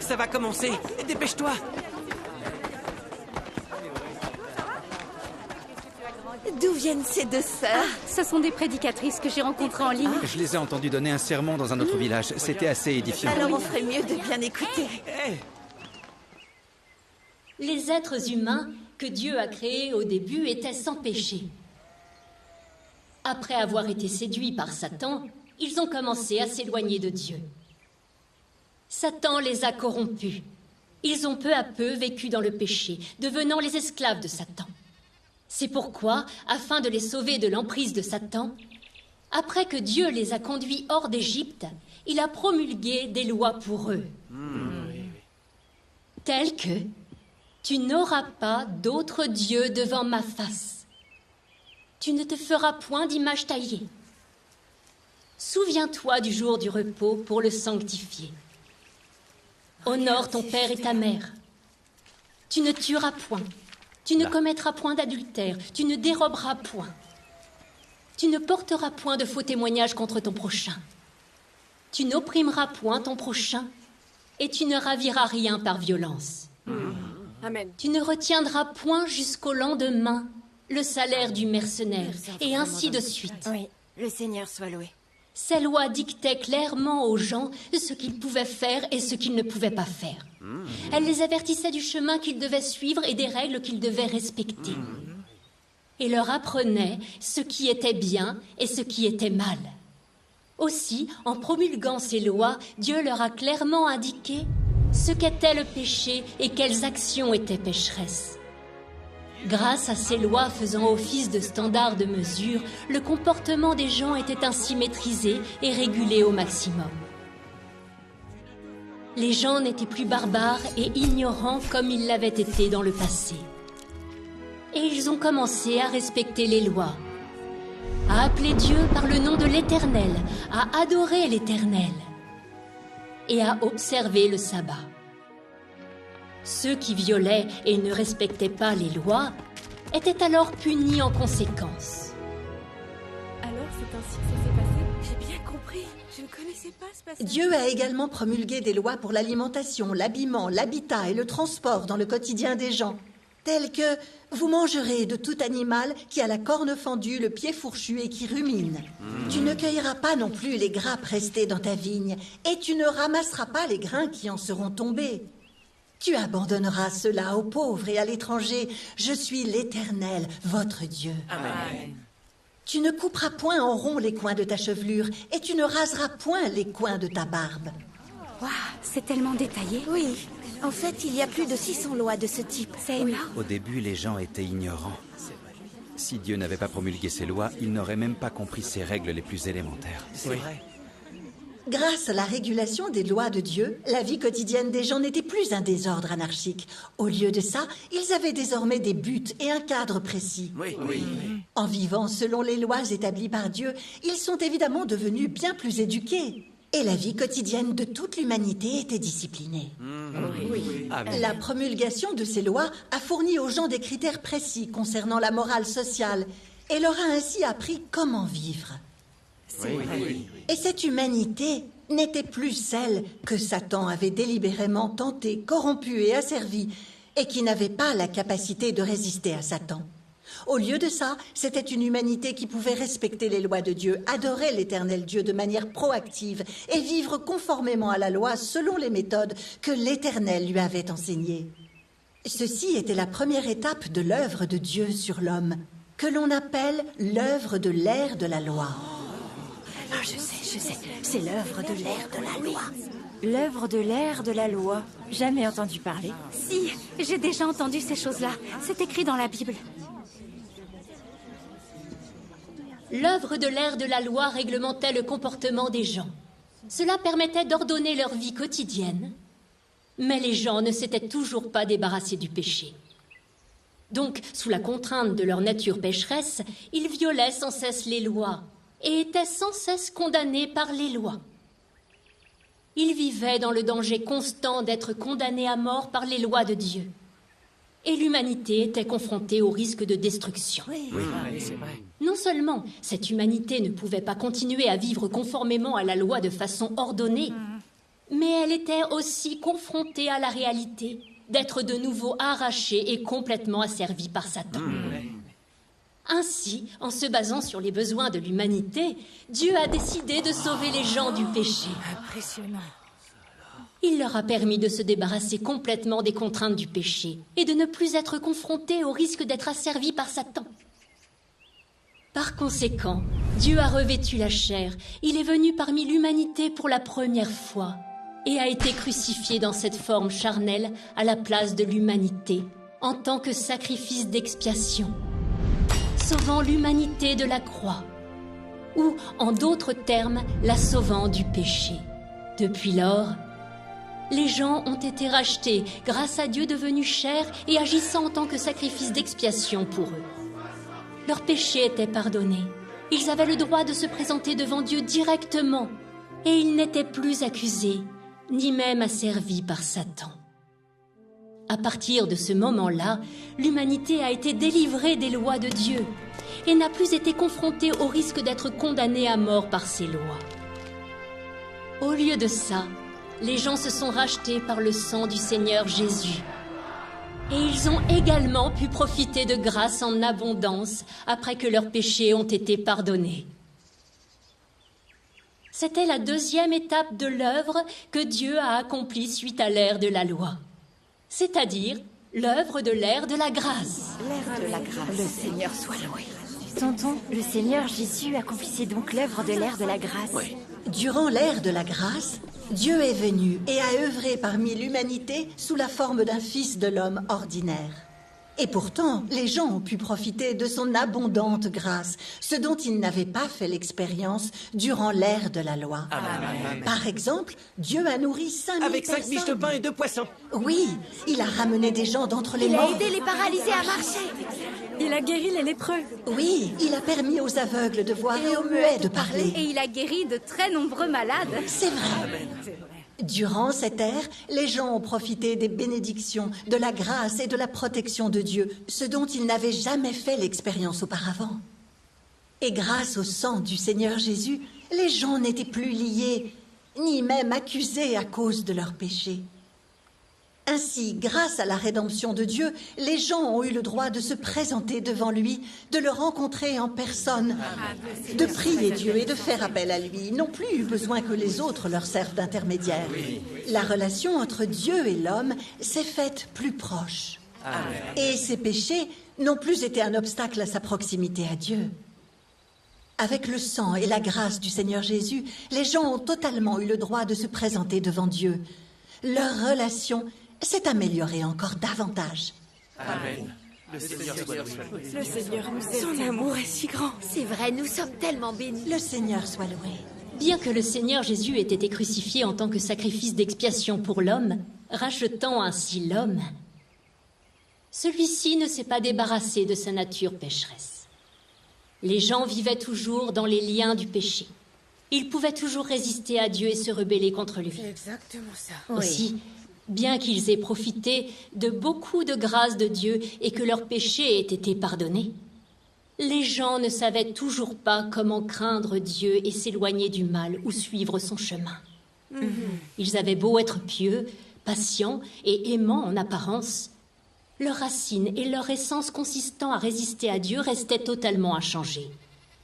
Ça va commencer. Dépêche-toi. D'où viennent ces deux sœurs? Ce sont des prédicatrices que j'ai rencontrées en ligne. Je les ai entendues donner un sermon dans un autre village. C'était assez édifiant. Alors on ferait mieux de bien écouter. Les êtres humains que Dieu a créés au début étaient sans péché. Après avoir été séduits par Satan, ils ont commencé à s'éloigner de Dieu. Satan les a corrompus. Ils ont peu à peu vécu dans le péché, devenant les esclaves de Satan. C'est pourquoi, afin de les sauver de l'emprise de Satan, après que Dieu les a conduits hors d'Égypte, il a promulgué des lois pour eux. Telles que « Tu n'auras pas d'autre Dieu devant ma face. Tu ne te feras point d'image taillée. Souviens-toi du jour du repos pour le sanctifier. Honore ton père et ta mère. Tu ne tueras point. Tu ne commettras point d'adultère. Tu ne déroberas point. Tu ne porteras point de faux témoignages contre ton prochain. Tu n'opprimeras point ton prochain et tu ne raviras rien par violence. Amen. Tu ne retiendras point jusqu'au lendemain le salaire du mercenaire, et ainsi de suite. Oui, le Seigneur soit loué. Ces lois dictaient clairement aux gens ce qu'ils pouvaient faire et ce qu'ils ne pouvaient pas faire. Elles les avertissaient du chemin qu'ils devaient suivre et des règles qu'ils devaient respecter. Et leur apprenaient ce qui était bien et ce qui était mal. Aussi, en promulguant ces lois, Dieu leur a clairement indiqué ce qu'était le péché et quelles actions étaient pécheresses. Grâce à ces lois faisant office de standard de mesure, le comportement des gens était ainsi maîtrisé et régulé au maximum. Les gens n'étaient plus barbares et ignorants comme ils l'avaient été dans le passé. Et ils ont commencé à respecter les lois, à appeler Dieu par le nom de l'Éternel, à adorer l'Éternel et à observer le sabbat. Ceux qui violaient et ne respectaient pas les lois étaient alors punis en conséquence. Alors, c'est ainsi que ça s'est passé? J'ai bien compris. Je ne connaissais pas ce passage. Dieu a également promulgué des lois pour l'alimentation, l'habillement, l'habitat et le transport dans le quotidien des gens, telles que « Vous mangerez de tout animal qui a la corne fendue, le pied fourchu et qui rumine. Tu ne cueilleras pas non plus les grappes restées dans ta vigne, et tu ne ramasseras pas les grains qui en seront tombés. Tu abandonneras cela aux pauvres et à l'étranger. Je suis l'Éternel, votre Dieu. Amen. Tu ne couperas point en rond les coins de ta chevelure, et tu ne raseras point les coins de ta barbe. » Waouh, c'est tellement détaillé. Oui, en fait, il y a plus de 600 lois de ce type. C'est énorme. Au début, les gens étaient ignorants. Si Dieu n'avait pas promulgué ces lois, ils n'auraient même pas compris ces règles les plus élémentaires. C'est vrai. Grâce à la régulation des lois de Dieu, la vie quotidienne des gens n'était plus un désordre anarchique. Au lieu de ça, ils avaient désormais des buts et un cadre précis. Oui. En vivant selon les lois établies par Dieu, ils sont évidemment devenus bien plus éduqués. Et la vie quotidienne de toute l'humanité était disciplinée. Amen. La promulgation de ces lois a fourni aux gens des critères précis concernant la morale sociale et leur a ainsi appris comment vivre. Et cette humanité n'était plus celle que Satan avait délibérément tentée, corrompue et asservie, et qui n'avait pas la capacité de résister à Satan. Au lieu de ça, c'était une humanité qui pouvait respecter les lois de Dieu, adorer l'Éternel Dieu de manière proactive et vivre conformément à la loi selon les méthodes que l'Éternel lui avait enseignées. Ceci était la première étape de l'œuvre de Dieu sur l'homme, que l'on appelle l'œuvre de l'ère de la loi. Ah, je sais. C'est l'œuvre de l'ère de la loi. L'œuvre de l'ère de la loi. Jamais entendu parler. Si, j'ai déjà entendu ces choses-là. C'est écrit dans la Bible. L'œuvre de l'ère de la loi réglementait le comportement des gens. Cela permettait d'ordonner leur vie quotidienne. Mais les gens ne s'étaient toujours pas débarrassés du péché. Donc, sous la contrainte de leur nature pécheresse, ils violaient sans cesse les lois et étaient sans cesse condamnés par les lois. Ils vivaient dans le danger constant d'être condamnés à mort par les lois de Dieu. Et l'humanité était confrontée au risque de destruction. Oui, c'est vrai. Non seulement cette humanité ne pouvait pas continuer à vivre conformément à la loi de façon ordonnée, Mais elle était aussi confrontée à la réalité d'être de nouveau arrachée et complètement asservie par Satan. Ainsi, en se basant sur les besoins de l'humanité, Dieu a décidé de sauver les gens du péché. Impressionnant. Il leur a permis de se débarrasser complètement des contraintes du péché et de ne plus être confrontés au risque d'être asservis par Satan. Par conséquent, Dieu a revêtu la chair, il est venu parmi l'humanité pour la première fois et a été crucifié dans cette forme charnelle à la place de l'humanité, en tant que sacrifice d'expiation, sauvant l'humanité de la croix, ou, en d'autres termes, la sauvant du péché. Depuis lors, les gens ont été rachetés grâce à Dieu devenu chair et agissant en tant que sacrifice d'expiation pour eux. Leurs péchés étaient pardonnés. Ils avaient le droit de se présenter devant Dieu directement et ils n'étaient plus accusés, ni même asservis par Satan. À partir de ce moment-là, l'humanité a été délivrée des lois de Dieu et n'a plus été confrontée au risque d'être condamnée à mort par ces lois. Au lieu de ça, les gens se sont rachetés par le sang du Seigneur Jésus. Et ils ont également pu profiter de grâce en abondance après que leurs péchés ont été pardonnés. C'était la deuxième étape de l'œuvre que Dieu a accomplie suite à l'ère de la loi, c'est-à-dire l'œuvre de l'ère de la grâce. L'ère de la grâce. Le Seigneur soit loué. Tonton, le Seigneur Jésus accomplissait donc l'œuvre de l'ère de la grâce. Oui. Durant l'ère de la grâce, Dieu est venu et a œuvré parmi l'humanité sous la forme d'un fils de l'homme ordinaire. Et pourtant, les gens ont pu profiter de son abondante grâce, ce dont ils n'avaient pas fait l'expérience durant l'ère de la loi. Par exemple, Dieu a nourri 5 000 Avec 5 personnes. miches de pain et 2 poissons. Oui, il a ramené des gens d'entre les Il a morts. aidé les paralysés à marcher. Il a guéri les lépreux. Oui, il a permis aux aveugles de voir et aux muets de parler. Et il a guéri de très nombreux malades. C'est vrai. Durant cette ère, les gens ont profité des bénédictions, de la grâce et de la protection de Dieu, ce dont ils n'avaient jamais fait l'expérience auparavant. Et grâce au sang du Seigneur Jésus, les gens n'étaient plus liés, ni même accusés à cause de leurs péchés. Ainsi, grâce à la rédemption de Dieu, les gens ont eu le droit de se présenter devant lui, de le rencontrer en personne, de prier Dieu et de faire appel à lui. Ils n'ont plus eu besoin que les autres leur servent d'intermédiaire. La relation entre Dieu et l'homme s'est faite plus proche. Et ses péchés n'ont plus été un obstacle à sa proximité à Dieu. Avec le sang et la grâce du Seigneur Jésus, les gens ont totalement eu le droit de se présenter devant Dieu. Leur relation s'est améliorée encore davantage. Amen. Le Seigneur soit loué. Le Seigneur nous aime. Son amour est si grand. C'est vrai, nous sommes tellement bénis. Le Seigneur soit loué. Bien que le Seigneur Jésus ait été crucifié en tant que sacrifice d'expiation pour l'homme, rachetant ainsi l'homme, celui-ci ne s'est pas débarrassé de sa nature pécheresse. Les gens vivaient toujours dans les liens du péché. Ils pouvaient toujours résister à Dieu et se rebeller contre lui. C'est exactement ça. Aussi, bien qu'ils aient profité de beaucoup de grâce de Dieu et que leurs péchés aient été pardonnés, les gens ne savaient toujours pas comment craindre Dieu et s'éloigner du mal ou suivre son chemin. Ils avaient beau être pieux, patients et aimants en apparence, leurs racines et leur essence consistant à résister à Dieu restaient totalement inchangées.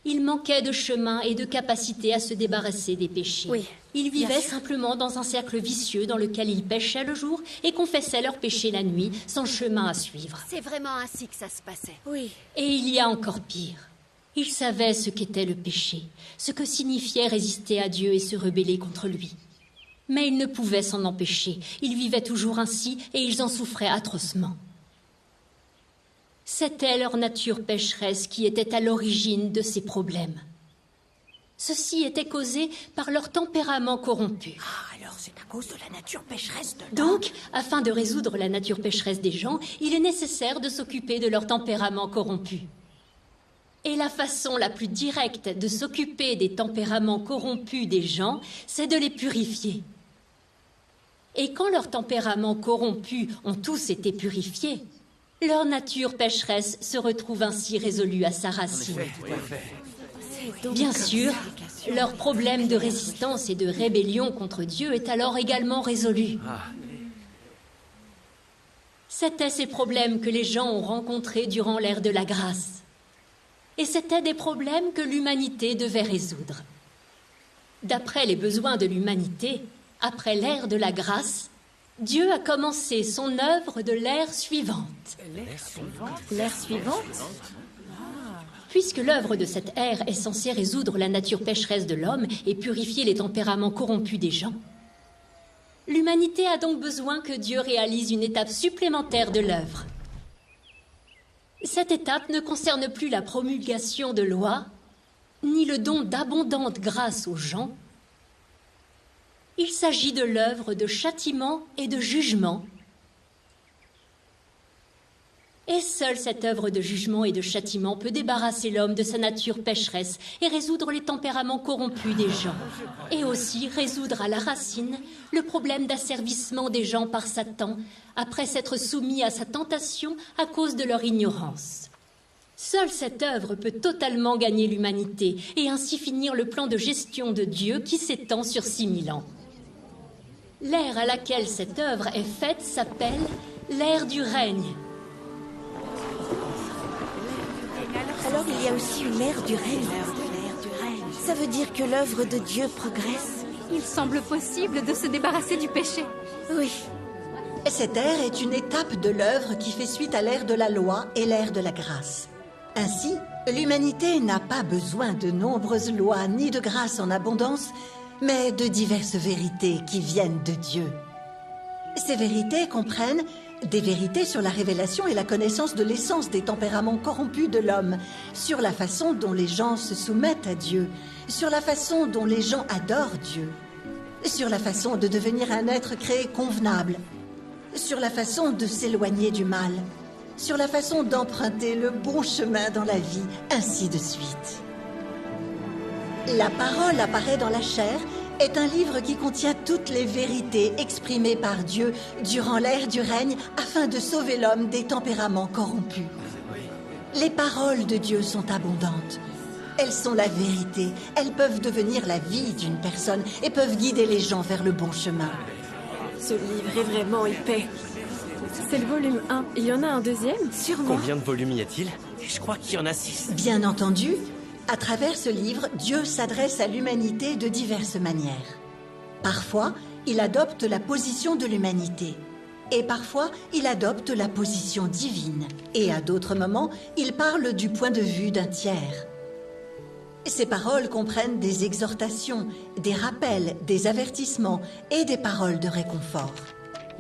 Ils manquaient de chemin et de capacité à se débarrasser des péchés. Oui, Ils vivaient simplement dans un cercle vicieux dans lequel ils péchaient le jour et confessaient leurs péchés la nuit, sans chemin à suivre. C'est vraiment ainsi que ça se passait. Oui. Et il y a encore pire. Ils savaient ce qu'était le péché, ce que signifiait résister à Dieu et se rebeller contre lui. Mais ils ne pouvaient s'en empêcher. Ils vivaient toujours ainsi et ils en souffraient atrocement. C'était leur nature pécheresse qui était à l'origine de ces problèmes. Ceci était causé par leur tempérament corrompu. Alors c'est à cause de la nature pécheresse de l'homme. Donc, afin de résoudre la nature pécheresse des gens, il est nécessaire de s'occuper de leur tempérament corrompu. Et la façon la plus directe de s'occuper des tempéraments corrompus des gens, c'est de les purifier. Et quand leurs tempéraments corrompus ont tous été purifiés, Leur nature pécheresse se retrouve ainsi résolue à sa racine. Bien sûr, leur problème de résistance et de rébellion contre Dieu est alors également résolu. C'étaient ces problèmes que les gens ont rencontrés durant l'ère de la grâce. Et c'étaient des problèmes que l'humanité devait résoudre. D'après les besoins de l'humanité, après l'ère de la grâce, Dieu a commencé son œuvre de l'ère suivante. L'ère suivante? Puisque l'œuvre de cette ère est censée résoudre la nature pécheresse de l'homme et purifier les tempéraments corrompus des gens, l'humanité a donc besoin que Dieu réalise une étape supplémentaire de l'œuvre. Cette étape ne concerne plus la promulgation de lois, ni le don d'abondante grâce aux gens. Il s'agit de l'œuvre de châtiment et de jugement. Et seule cette œuvre de jugement et de châtiment peut débarrasser l'homme de sa nature pécheresse et résoudre les tempéraments corrompus des gens. Et aussi résoudre à la racine le problème d'asservissement des gens par Satan après s'être soumis à sa tentation à cause de leur ignorance. Seule cette œuvre peut totalement gagner l'humanité et ainsi finir le plan de gestion de Dieu qui s'étend sur 6000 ans. L'ère à laquelle cette œuvre est faite s'appelle l'ère du règne. Alors il y a aussi une ère du règne. Ça veut dire que l'œuvre de Dieu progresse. Il semble possible de se débarrasser du péché. Oui. Cette ère est une étape de l'œuvre qui fait suite à l'ère de la loi et l'ère de la grâce. Ainsi, l'humanité n'a pas besoin de nombreuses lois ni de grâce en abondance, mais de diverses vérités qui viennent de Dieu. Ces vérités comprennent des vérités sur la révélation et la connaissance de l'essence des tempéraments corrompus de l'homme, sur la façon dont les gens se soumettent à Dieu, sur la façon dont les gens adorent Dieu, sur la façon de devenir un être créé convenable, sur la façon de s'éloigner du mal, sur la façon d'emprunter le bon chemin dans la vie, ainsi de suite. La parole apparaît dans la chair est un livre qui contient toutes les vérités exprimées par Dieu durant l'ère du règne afin de sauver l'homme des tempéraments corrompus. Les paroles de Dieu sont abondantes. Elles sont la vérité. Elles peuvent devenir la vie d'une personne et peuvent guider les gens vers le bon chemin. Ce livre est vraiment épais. C'est le volume 1. Il y en a un deuxième? Sûrement. Combien de volumes y a-t-il? Je crois qu'il y en a 6. Bien entendu, à travers ce livre, Dieu s'adresse à l'humanité de diverses manières. Parfois, il adopte la position de l'humanité. Et parfois, il adopte la position divine. Et à d'autres moments, il parle du point de vue d'un tiers. Ces paroles comprennent des exhortations, des rappels, des avertissements et des paroles de réconfort.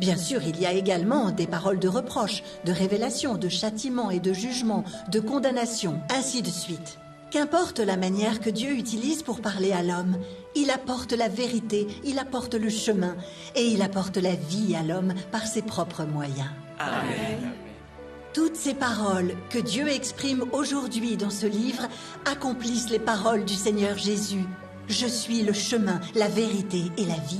Bien sûr, il y a également des paroles de reproche, de révélation, de châtiment et de jugement, de condamnation, ainsi de suite. Qu'importe la manière que Dieu utilise pour parler à l'homme, il apporte la vérité, il apporte le chemin et il apporte la vie à l'homme par ses propres moyens. Amen. Toutes ces paroles que Dieu exprime aujourd'hui dans ce livre accomplissent les paroles du Seigneur Jésus. Je suis le chemin, la vérité et la vie.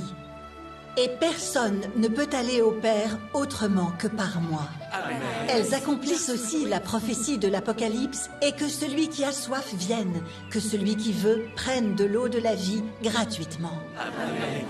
Et personne ne peut aller au Père autrement que par moi. Amen. Elles accomplissent aussi la prophétie de l'Apocalypse et que celui qui a soif vienne, que celui qui veut prenne de l'eau de la vie gratuitement. Amen.